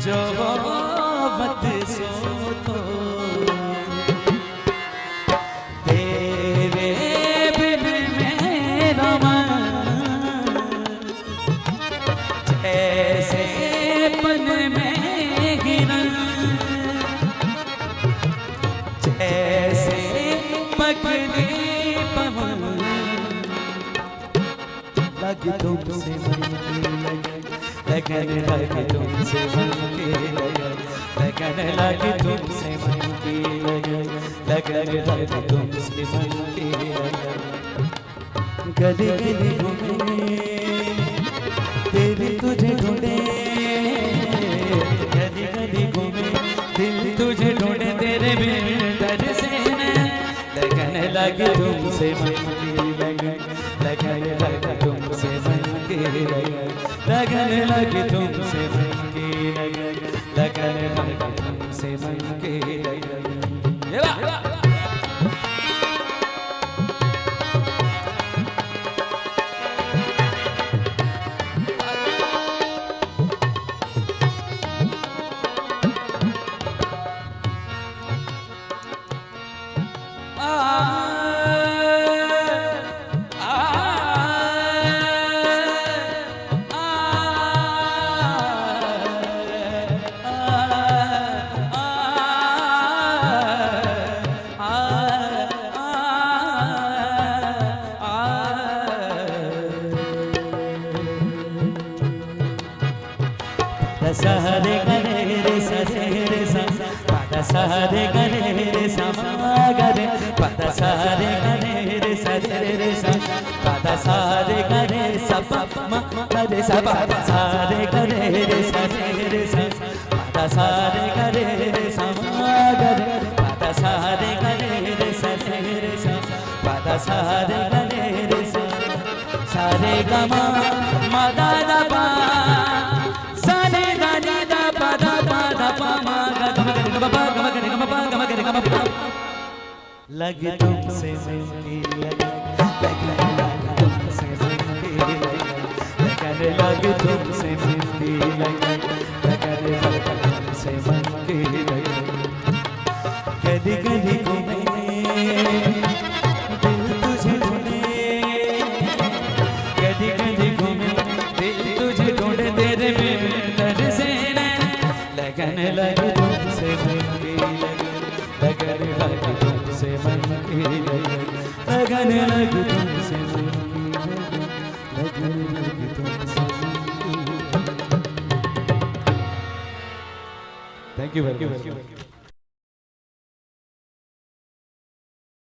जो मत सो तो तेरे बिन मेरा मन जैसे पन में गिरन, जैसे पकड़े पवन लगे तुमसे मन की लगन, लगे तुमसे मन की लगन, लगे तुमसे मन की लगन, लगे तुमसे मन की लगन। गली गली घूमे दिल तुझे ढूंढे, गली गली घूमे दिल तुझे ढूंढे, तेरे बिन तरसे लगन, लगे तुमसे मन की लगन, लगन लगे तुमसे मन की लगन, लगन लगे तुमसे मन की लगन, लगन लगे तुमसे मन की लगन। सहरे गरे रे सरे रे सा पद सहरे गरे रे समागरे पद सहरे गरे रे सरे रे सा पद सहरे गरे सब म गरे सब सहरे गरे रे सरे रे सा पद सहरे गरे रे समागरे पद सहरे गरे रे सरे रे सा पद सहरे गरे रे सा सारे गमा मदा दा पा लगे तुमसे मन की लगन, लगे तुमसे मन की लगन, लगे तुमसे मन की लगन, लगे तुमसे मन की लगन। गली गली घूमे दिल तुझे ढूंढे, गली गली घूमे दिल तुझे ढूंढे, तेरे बिन तरसे लगन, लगे तुमसे मन की लगन, लगन लगे तुमसे मन की लगन, लगन लगे तुमसे मन की लगन, लगन लगे तुमसे मन की। Thank you very much.